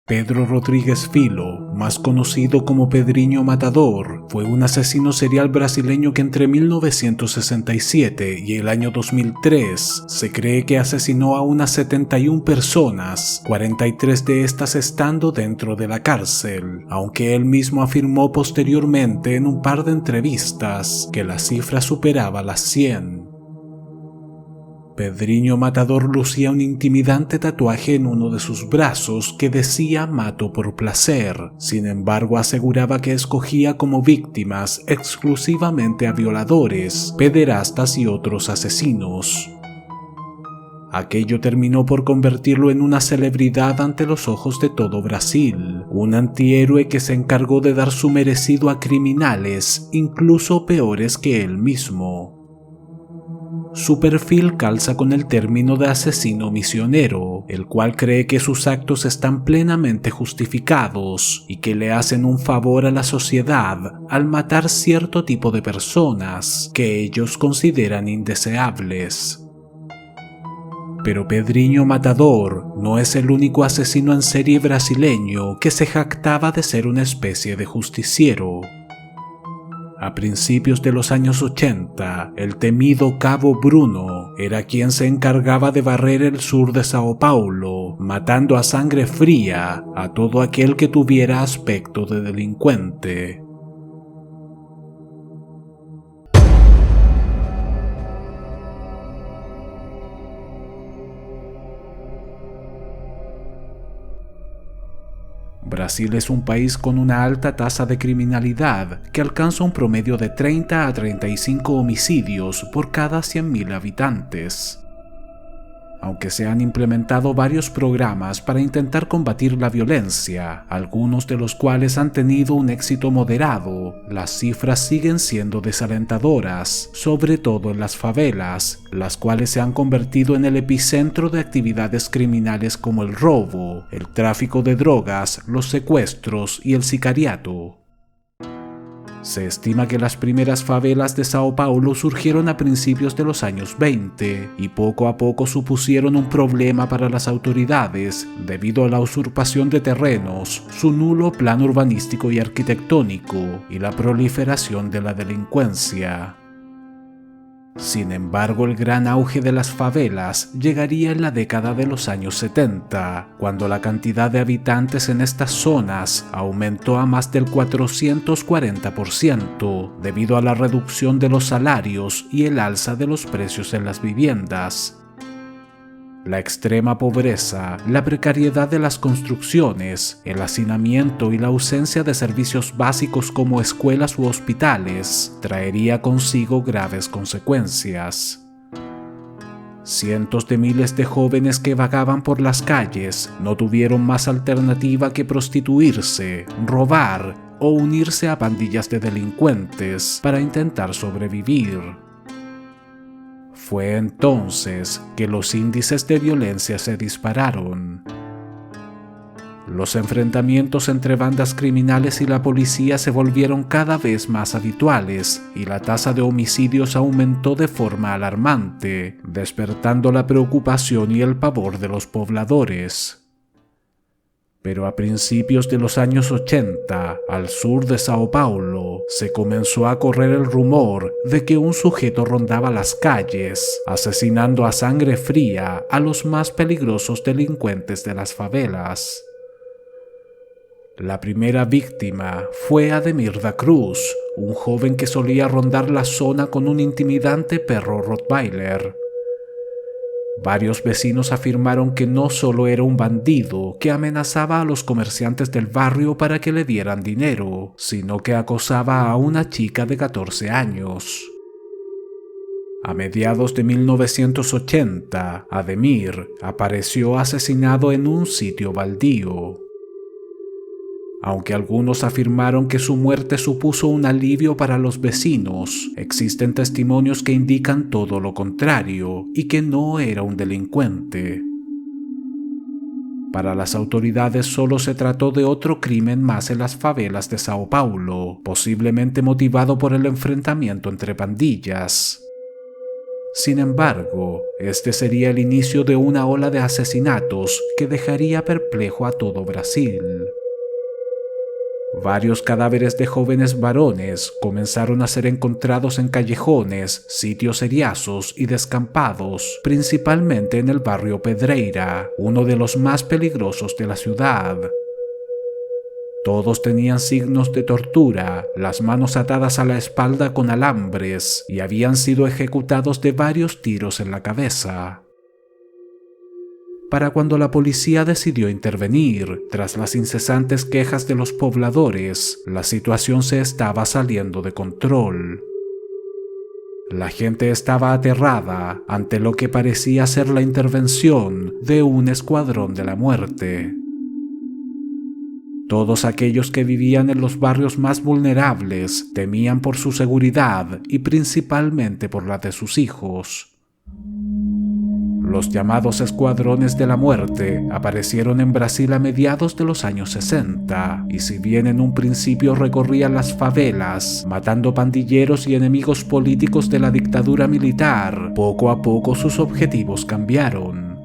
Pedro Rodríguez Filho, más conocido como Pedrinho Matador, fue un asesino serial brasileño que entre 1967 y el año 2003 se cree que asesinó a unas 71 personas, 43 de estas estando dentro de la cárcel, aunque él mismo afirmó posteriormente en un par de entrevistas que la cifra superaba las 100. Pedrinho Matador lucía un intimidante tatuaje en uno de sus brazos que decía "mato por placer". Sin embargo, aseguraba que escogía como víctimas exclusivamente a violadores, pederastas y otros asesinos. Aquello terminó por convertirlo en una celebridad ante los ojos de todo Brasil, un antihéroe que se encargó de dar su merecido a criminales, incluso peores que él mismo. Su perfil calza con el término de asesino misionero, el cual cree que sus actos están plenamente justificados y que le hacen un favor a la sociedad al matar cierto tipo de personas que ellos consideran indeseables. Pero Pedrinho Matador no es el único asesino en serie brasileño que se jactaba de ser una especie de justiciero. A principios de los años 80, el temido Cabo Bruno era quien se encargaba de barrer el sur de Sao Paulo, matando a sangre fría a todo aquel que tuviera aspecto de delincuente. Brasil es un país con una alta tasa de criminalidad que alcanza un promedio de 30 a 35 homicidios por cada 100.000 habitantes. Aunque se han implementado varios programas para intentar combatir la violencia, algunos de los cuales han tenido un éxito moderado, las cifras siguen siendo desalentadoras, sobre todo en las favelas, las cuales se han convertido en el epicentro de actividades criminales como el robo, el tráfico de drogas, los secuestros y el sicariato. Se estima que las primeras favelas de Sao Paulo surgieron a principios de los años 20 y poco a poco supusieron un problema para las autoridades debido a la usurpación de terrenos, su nulo plan urbanístico y arquitectónico y la proliferación de la delincuencia. Sin embargo, el gran auge de las favelas llegaría en la década de los años 70, cuando la cantidad de habitantes en estas zonas aumentó a más del 440% debido a la reducción de los salarios y el alza de los precios en las viviendas. La extrema pobreza, la precariedad de las construcciones, el hacinamiento y la ausencia de servicios básicos como escuelas u hospitales traería consigo graves consecuencias. Cientos de miles de jóvenes que vagaban por las calles no tuvieron más alternativa que prostituirse, robar o unirse a pandillas de delincuentes para intentar sobrevivir. Fue entonces que los índices de violencia se dispararon. Los enfrentamientos entre bandas criminales y la policía se volvieron cada vez más habituales y la tasa de homicidios aumentó de forma alarmante, despertando la preocupación y el pavor de los pobladores. Pero a principios de los años 80, al sur de Sao Paulo, se comenzó a correr el rumor de que un sujeto rondaba las calles, asesinando a sangre fría a los más peligrosos delincuentes de las favelas. La primera víctima fue Ademir da Cruz, un joven que solía rondar la zona con un intimidante perro Rottweiler. Varios vecinos afirmaron que no solo era un bandido que amenazaba a los comerciantes del barrio para que le dieran dinero, sino que acosaba a una chica de 14 años. A mediados de 1980, Ademir apareció asesinado en un sitio baldío. Aunque algunos afirmaron que su muerte supuso un alivio para los vecinos, existen testimonios que indican todo lo contrario y que no era un delincuente. Para las autoridades solo se trató de otro crimen más en las favelas de Sao Paulo, posiblemente motivado por el enfrentamiento entre pandillas. Sin embargo, este sería el inicio de una ola de asesinatos que dejaría perplejo a todo Brasil. Varios cadáveres de jóvenes varones comenzaron a ser encontrados en callejones, sitios seriazos y descampados, principalmente en el barrio Pedreira, uno de los más peligrosos de la ciudad. Todos tenían signos de tortura, las manos atadas a la espalda con alambres y habían sido ejecutados de varios tiros en la cabeza. Para cuando la policía decidió intervenir, tras las incesantes quejas de los pobladores, la situación se estaba saliendo de control. La gente estaba aterrada ante lo que parecía ser la intervención de un escuadrón de la muerte. Todos aquellos que vivían en los barrios más vulnerables temían por su seguridad y principalmente por la de sus hijos. Los llamados escuadrones de la muerte aparecieron en Brasil a mediados de los años 60, y si bien en un principio recorrían las favelas, matando pandilleros y enemigos políticos de la dictadura militar, poco a poco sus objetivos cambiaron.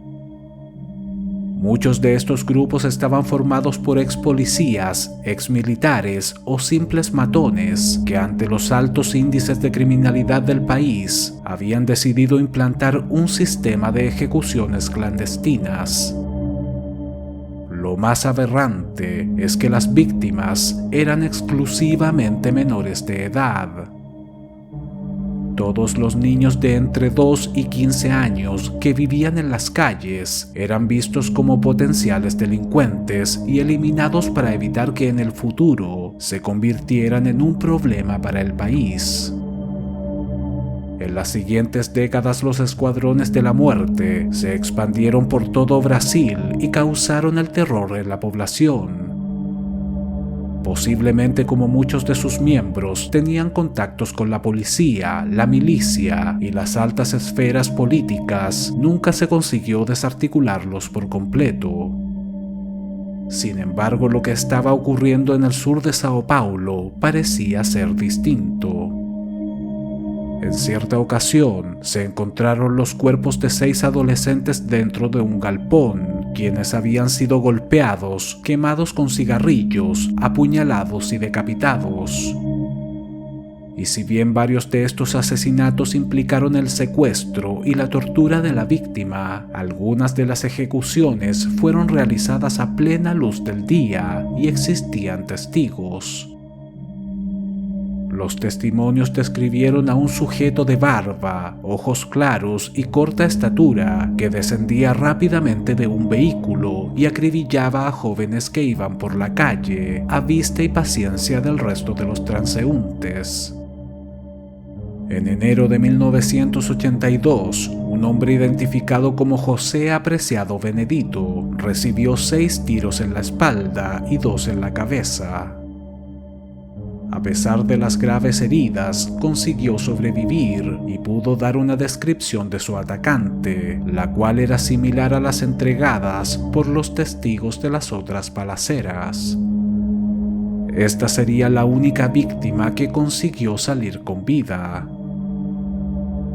Muchos de estos grupos estaban formados por ex policías, ex militares o simples matones que ante los altos índices de criminalidad del país habían decidido implantar un sistema de ejecuciones clandestinas. Lo más aberrante es que las víctimas eran exclusivamente menores de edad. Todos los niños de entre 2 y 15 años que vivían en las calles eran vistos como potenciales delincuentes y eliminados para evitar que en el futuro se convirtieran en un problema para el país. En las siguientes décadas los escuadrones de la muerte se expandieron por todo Brasil y causaron el terror en la población. Posiblemente como muchos de sus miembros tenían contactos con la policía, la milicia y las altas esferas políticas, nunca se consiguió desarticularlos por completo. Sin embargo, lo que estaba ocurriendo en el sur de Sao Paulo parecía ser distinto. En cierta ocasión, se encontraron los cuerpos de 6 adolescentes dentro de un galpón, quienes habían sido golpeados, quemados con cigarrillos, apuñalados y decapitados. Y si bien varios de estos asesinatos implicaron el secuestro y la tortura de la víctima, algunas de las ejecuciones fueron realizadas a plena luz del día y existían testigos. Los testimonios describieron a un sujeto de barba, ojos claros y corta estatura que descendía rápidamente de un vehículo y acribillaba a jóvenes que iban por la calle, a vista y paciencia del resto de los transeúntes. En enero de 1982, un hombre identificado como José Apreciado Benedito recibió 6 tiros en la espalda y 2 en la cabeza. A pesar de las graves heridas, consiguió sobrevivir y pudo dar una descripción de su atacante, la cual era similar a las entregadas por los testigos de las otras balaceras. Esta sería la única víctima que consiguió salir con vida.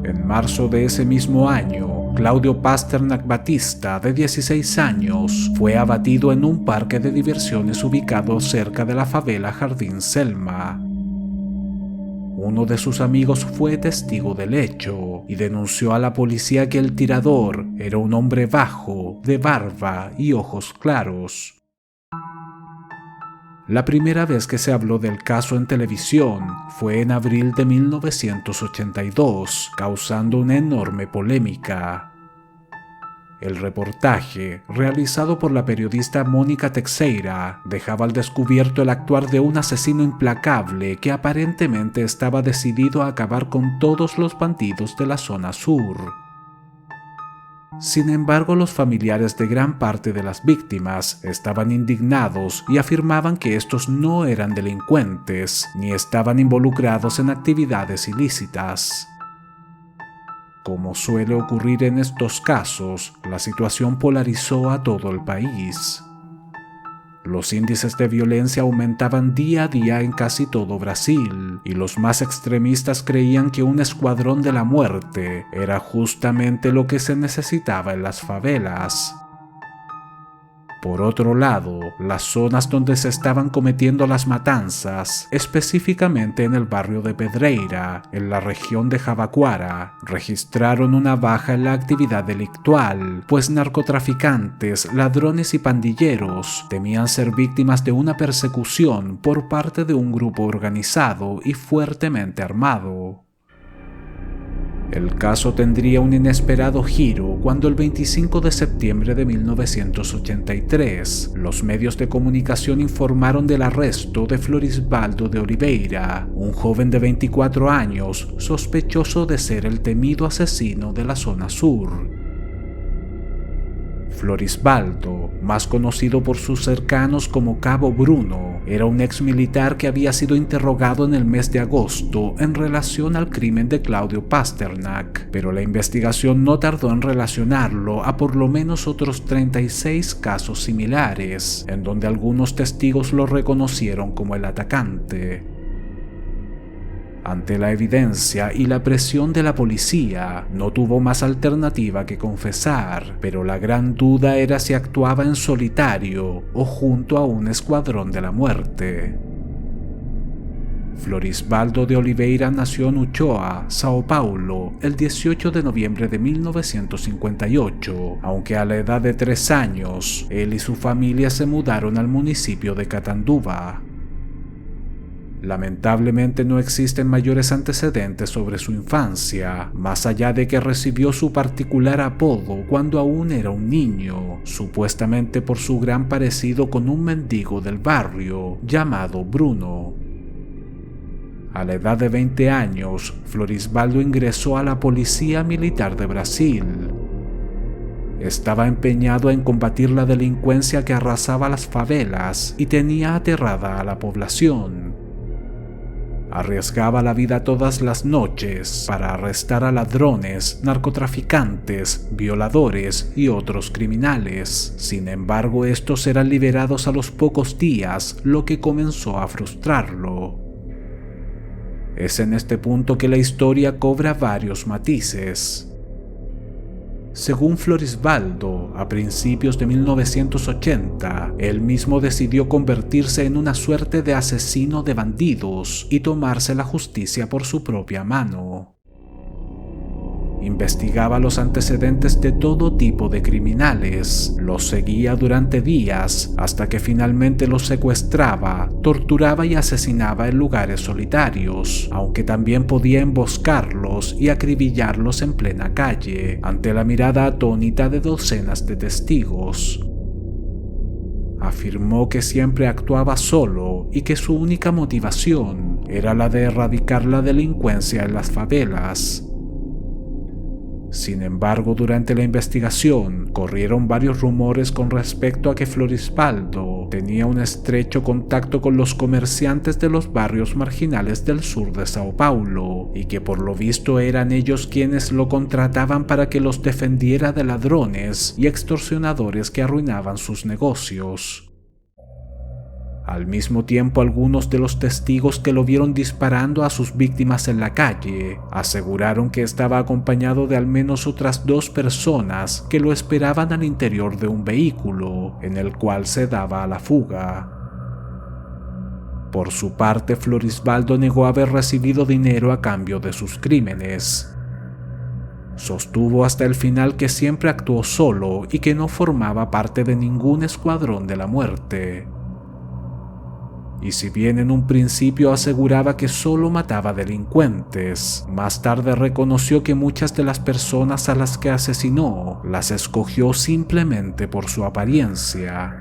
En marzo de ese mismo año, Claudio Pasternak Batista, de 16 años, fue abatido en un parque de diversiones ubicado cerca de la favela Jardín Selma. Uno de sus amigos fue testigo del hecho y denunció a la policía que el tirador era un hombre bajo, de barba y ojos claros. La primera vez que se habló del caso en televisión fue en abril de 1982, causando una enorme polémica. El reportaje, realizado por la periodista Mónica Teixeira, dejaba al descubierto el actuar de un asesino implacable que aparentemente estaba decidido a acabar con todos los bandidos de la zona sur. Sin embargo, los familiares de gran parte de las víctimas estaban indignados y afirmaban que estos no eran delincuentes ni estaban involucrados en actividades ilícitas. Como suele ocurrir en estos casos, la situación polarizó a todo el país. Los índices de violencia aumentaban día a día en casi todo Brasil, y los más extremistas creían que un escuadrón de la muerte era justamente lo que se necesitaba en las favelas. Por otro lado, las zonas donde se estaban cometiendo las matanzas, específicamente en el barrio de Pedreira, en la región de Jabaquara, registraron una baja en la actividad delictual, pues narcotraficantes, ladrones y pandilleros temían ser víctimas de una persecución por parte de un grupo organizado y fuertemente armado. El caso tendría un inesperado giro cuando el 25 de septiembre de 1983, los medios de comunicación informaron del arresto de Florisvaldo de Oliveira, un joven de 24 años sospechoso de ser el temido asesino de la zona sur. Florisvaldo, más conocido por sus cercanos como Cabo Bruno, era un ex militar que había sido interrogado en el mes de agosto en relación al crimen de Claudio Pasternak, pero la investigación no tardó en relacionarlo a por lo menos otros 36 casos similares, en donde algunos testigos lo reconocieron como el atacante. Ante la evidencia y la presión de la policía, no tuvo más alternativa que confesar, pero la gran duda era si actuaba en solitario o junto a un escuadrón de la muerte. Florisvaldo de Oliveira nació en Uchoa, Sao Paulo, el 18 de noviembre de 1958, aunque a la edad de 3 años, él y su familia se mudaron al municipio de Catanduva. Lamentablemente no existen mayores antecedentes sobre su infancia, más allá de que recibió su particular apodo cuando aún era un niño, supuestamente por su gran parecido con un mendigo del barrio llamado Bruno. A la edad de 20 años, Florisvaldo ingresó a la Policía Militar de Brasil. Estaba empeñado en combatir la delincuencia que arrasaba las favelas y tenía aterrada a la población. Arriesgaba la vida todas las noches para arrestar a ladrones, narcotraficantes, violadores y otros criminales. Sin embargo, estos eran liberados a los pocos días, lo que comenzó a frustrarlo. Es en este punto que la historia cobra varios matices. Según Florisvaldo, a principios de 1980, él mismo decidió convertirse en una suerte de asesino de bandidos y tomarse la justicia por su propia mano. Investigaba los antecedentes de todo tipo de criminales, los seguía durante días hasta que finalmente los secuestraba, torturaba y asesinaba en lugares solitarios, aunque también podía emboscarlos y acribillarlos en plena calle, ante la mirada atónita de docenas de testigos. Afirmó que siempre actuaba solo y que su única motivación era la de erradicar la delincuencia en las favelas. Sin embargo, durante la investigación, corrieron varios rumores con respecto a que Florisvaldo tenía un estrecho contacto con los comerciantes de los barrios marginales del sur de Sao Paulo, y que por lo visto eran ellos quienes lo contrataban para que los defendiera de ladrones y extorsionadores que arruinaban sus negocios. Al mismo tiempo, algunos de los testigos que lo vieron disparando a sus víctimas en la calle aseguraron que estaba acompañado de al menos otras 2 personas que lo esperaban al interior de un vehículo, en el cual se daba a la fuga. Por su parte, Florisvaldo negó haber recibido dinero a cambio de sus crímenes. Sostuvo hasta el final que siempre actuó solo y que no formaba parte de ningún escuadrón de la muerte. Y si bien en un principio aseguraba que solo mataba delincuentes, más tarde reconoció que muchas de las personas a las que asesinó las escogió simplemente por su apariencia.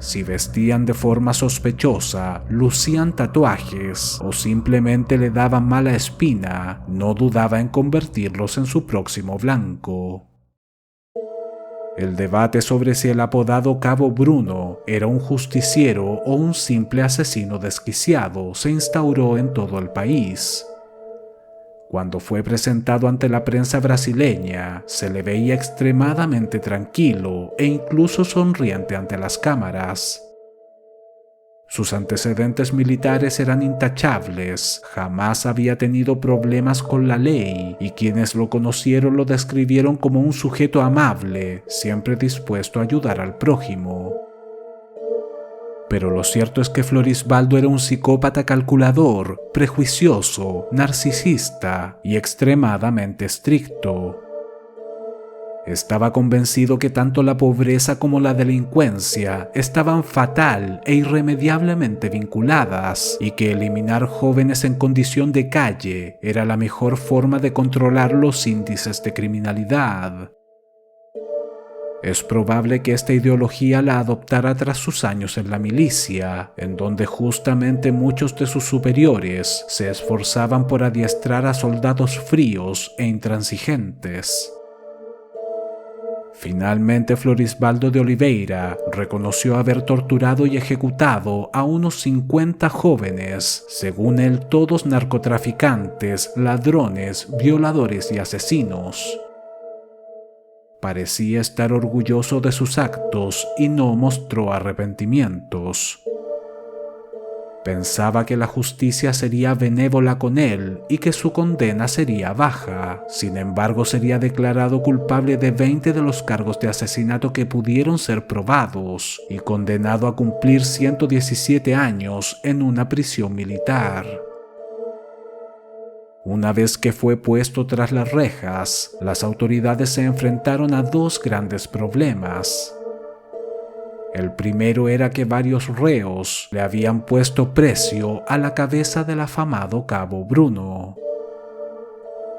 Si vestían de forma sospechosa, lucían tatuajes o simplemente le daban mala espina, no dudaba en convertirlos en su próximo blanco. El debate sobre si el apodado Cabo Bruno era un justiciero o un simple asesino desquiciado se instauró en todo el país. Cuando fue presentado ante la prensa brasileña, se le veía extremadamente tranquilo e incluso sonriente ante las cámaras. Sus antecedentes militares eran intachables, jamás había tenido problemas con la ley y quienes lo conocieron lo describieron como un sujeto amable, siempre dispuesto a ayudar al prójimo. Pero lo cierto es que Florisbaldo era un psicópata calculador, prejuicioso, narcisista y extremadamente estricto. Estaba convencido que tanto la pobreza como la delincuencia estaban fatal e irremediablemente vinculadas y que eliminar jóvenes en condición de calle era la mejor forma de controlar los índices de criminalidad. Es probable que esta ideología la adoptara tras sus años en la milicia, en donde justamente muchos de sus superiores se esforzaban por adiestrar a soldados fríos e intransigentes. Finalmente, Florisbaldo de Oliveira reconoció haber torturado y ejecutado a unos 50 jóvenes, según él todos narcotraficantes, ladrones, violadores y asesinos. Parecía estar orgulloso de sus actos y no mostró arrepentimientos. Pensaba que la justicia sería benévola con él y que su condena sería baja. Sin embargo, sería declarado culpable de 20 de los cargos de asesinato que pudieron ser probados y condenado a cumplir 117 años en una prisión militar. Una vez que fue puesto tras las rejas, las autoridades se enfrentaron a dos grandes problemas. El primero era que varios reos le habían puesto precio a la cabeza del afamado Cabo Bruno.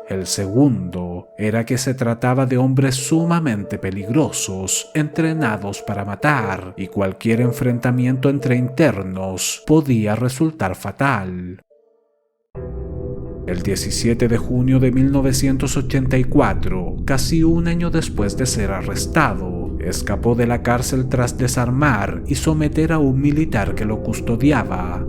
El segundo era que se trataba de hombres sumamente peligrosos, entrenados para matar, y cualquier enfrentamiento entre internos podía resultar fatal. El 17 de junio de 1984, casi un año después de ser arrestado, escapó de la cárcel tras desarmar y someter a un militar que lo custodiaba.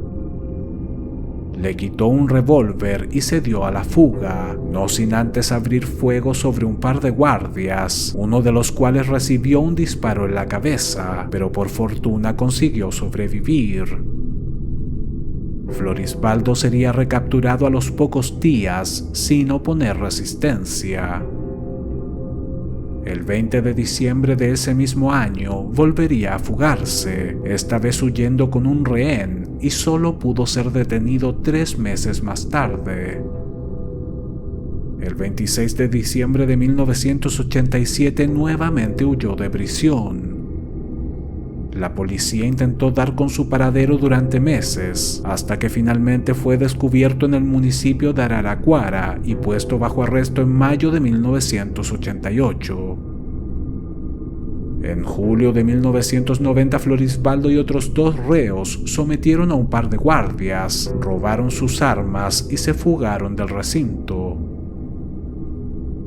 Le quitó un revólver y se dio a la fuga, no sin antes abrir fuego sobre un par de guardias, uno de los cuales recibió un disparo en la cabeza, pero por fortuna consiguió sobrevivir. Florisbaldo sería recapturado a los pocos días sin oponer resistencia. El 20 de diciembre de ese mismo año volvería a fugarse, esta vez huyendo con un rehén, y solo pudo ser detenido 3 meses más tarde. El 26 de diciembre de 1987 nuevamente huyó de prisión. La policía intentó dar con su paradero durante meses, hasta que finalmente fue descubierto en el municipio de Araraquara y puesto bajo arresto en mayo de 1988. En julio de 1990, Florisbaldo y otros 2 reos sometieron a un par de guardias, robaron sus armas y se fugaron del recinto.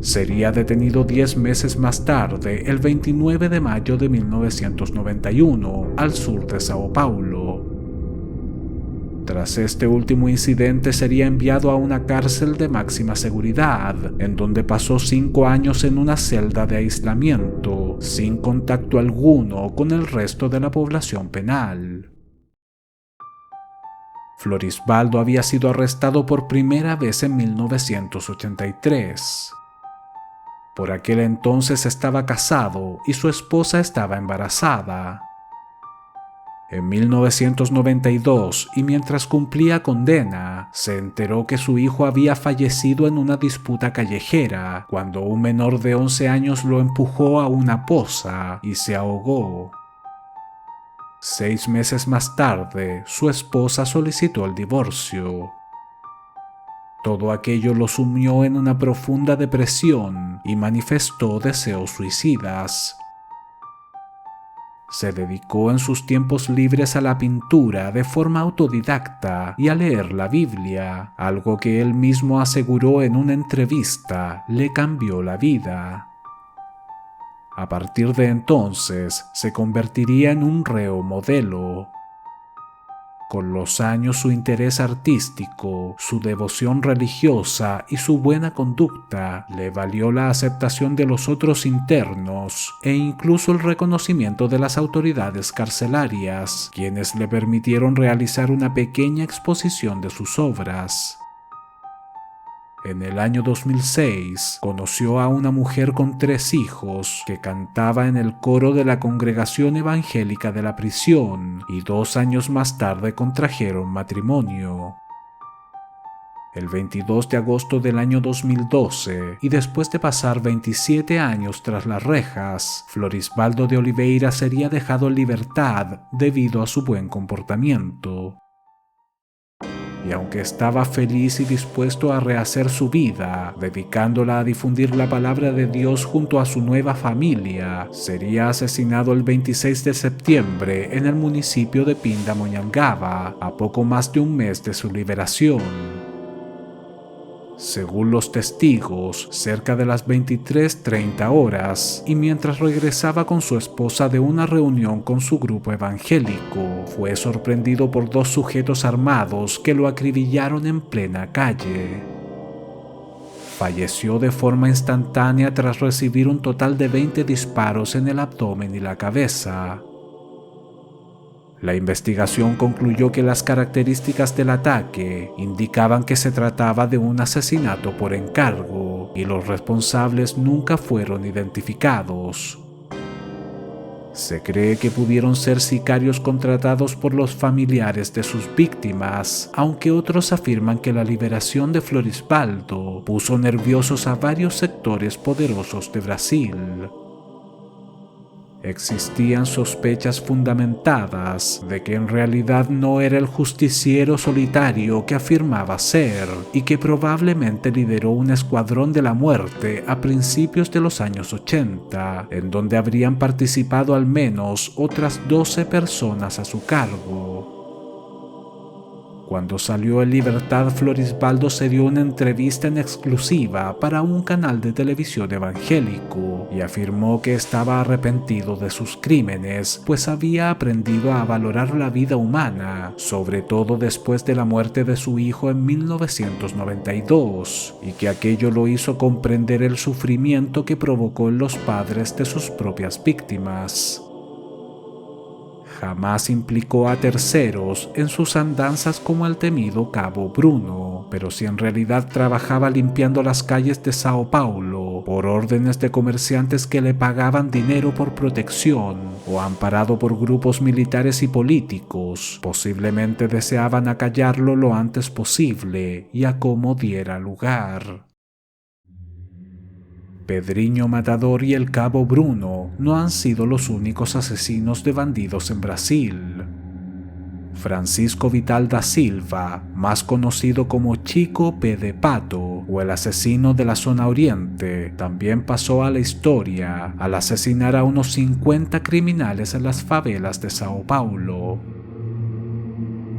Sería detenido 10 meses más tarde, el 29 de mayo de 1991, al sur de Sao Paulo. Tras este último incidente sería enviado a una cárcel de máxima seguridad, en donde pasó 5 años en una celda de aislamiento, sin contacto alguno con el resto de la población penal. Florisbaldo había sido arrestado por primera vez en 1983. Por aquel entonces estaba casado y su esposa estaba embarazada. En 1992, y mientras cumplía condena, se enteró que su hijo había fallecido en una disputa callejera, cuando un menor de 11 años lo empujó a una poza y se ahogó. 6 meses más tarde, su esposa solicitó el divorcio. Todo aquello lo sumió en una profunda depresión y manifestó deseos suicidas. Se dedicó en sus tiempos libres a la pintura de forma autodidacta y a leer la Biblia, algo que él mismo aseguró en una entrevista le cambió la vida. A partir de entonces, se convertiría en un reo modelo. Con los años, su interés artístico, su devoción religiosa y su buena conducta le valió la aceptación de los otros internos e incluso el reconocimiento de las autoridades carcelarias, quienes le permitieron realizar una pequeña exposición de sus obras. En el año 2006, conoció a una mujer con 3 hijos que cantaba en el coro de la congregación evangélica de la prisión y 2 años más tarde contrajeron matrimonio. El 22 de agosto del año 2012, y después de pasar 27 años tras las rejas, Florisbaldo de Oliveira sería dejado en libertad debido a su buen comportamiento. Y aunque estaba feliz y dispuesto a rehacer su vida, dedicándola a difundir la palabra de Dios junto a su nueva familia, sería asesinado el 26 de septiembre en el municipio de Pindamonhangaba, a poco más de un mes de su liberación. Según los testigos, cerca de las 23:30 horas, y mientras regresaba con su esposa de una reunión con su grupo evangélico, fue sorprendido por 2 sujetos armados que lo acribillaron en plena calle. Falleció de forma instantánea tras recibir un total de 20 disparos en el abdomen y la cabeza. La investigación concluyó que las características del ataque indicaban que se trataba de un asesinato por encargo y los responsables nunca fueron identificados. Se cree que pudieron ser sicarios contratados por los familiares de sus víctimas, aunque otros afirman que la liberación de Florisbaldo puso nerviosos a varios sectores poderosos de Brasil. Existían sospechas fundamentadas de que en realidad no era el justiciero solitario que afirmaba ser y que probablemente lideró un escuadrón de la muerte a principios de los años 80, en donde habrían participado al menos otras 12 personas a su cargo. Cuando salió en libertad, Florisbaldo se dio una entrevista en exclusiva para un canal de televisión evangélico y afirmó que estaba arrepentido de sus crímenes, pues había aprendido a valorar la vida humana, sobre todo después de la muerte de su hijo en 1992, y que aquello lo hizo comprender el sufrimiento que provocó en los padres de sus propias víctimas. Jamás implicó a terceros en sus andanzas como el temido Cabo Bruno, pero si en realidad trabajaba limpiando las calles de Sao Paulo por órdenes de comerciantes que le pagaban dinero por protección o amparado por grupos militares y políticos, posiblemente deseaban acallarlo lo antes posible y a como diera lugar. Pedrinho Matador y el Cabo Bruno no han sido los únicos asesinos de bandidos en Brasil. Francisco Vital da Silva, más conocido como Chico Pé de Pato o el asesino de la zona oriente, también pasó a la historia al asesinar a unos 50 criminales en las favelas de Sao Paulo.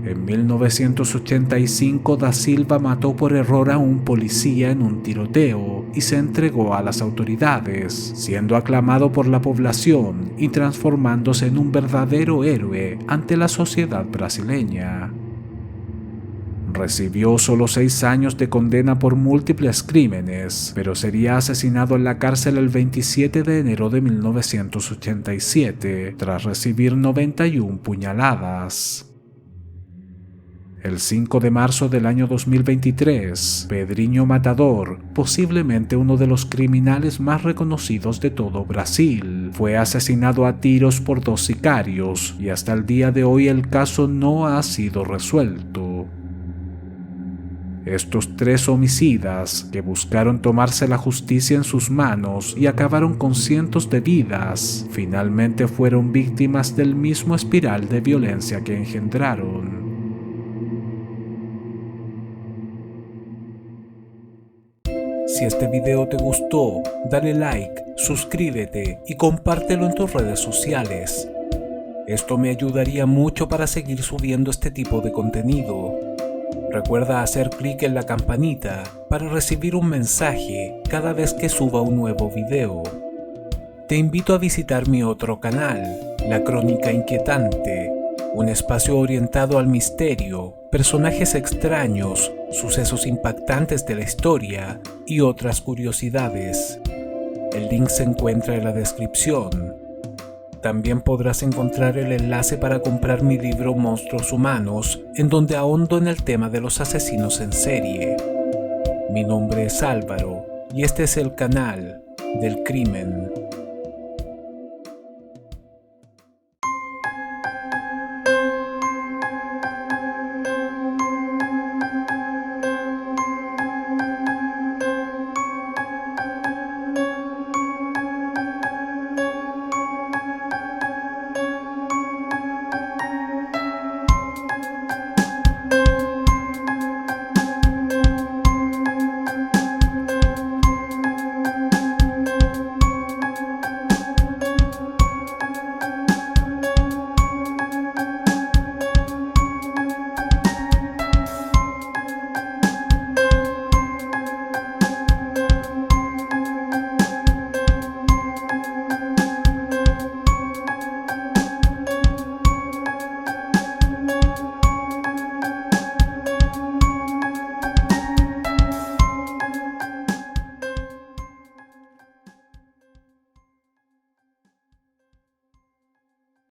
En 1985, da Silva mató por error a un policía en un tiroteo y se entregó a las autoridades, siendo aclamado por la población y transformándose en un verdadero héroe ante la sociedad brasileña. Recibió solo 6 años de condena por múltiples crímenes, pero sería asesinado en la cárcel el 27 de enero de 1987, tras recibir 91 puñaladas. El 5 de marzo del año 2023, Pedrinho Matador, posiblemente uno de los criminales más reconocidos de todo Brasil, fue asesinado a tiros por 2 sicarios y hasta el día de hoy el caso no ha sido resuelto. Estos 3 homicidas, que buscaron tomarse la justicia en sus manos y acabaron con cientos de vidas, finalmente fueron víctimas del mismo espiral de violencia que engendraron. Si este video te gustó, dale like, suscríbete y compártelo en tus redes sociales. Esto me ayudaría mucho para seguir subiendo este tipo de contenido. Recuerda hacer clic en la campanita para recibir un mensaje cada vez que suba un nuevo video. Te invito a visitar mi otro canal, La Crónica Inquietante, un espacio orientado al misterio, personajes extraños, sucesos impactantes de la historia y otras curiosidades. El link se encuentra en la descripción. También podrás encontrar el enlace para comprar mi libro Monstruos Humanos, en donde ahondo en el tema de los asesinos en serie. Mi nombre es Álvaro y este es el canal del crimen.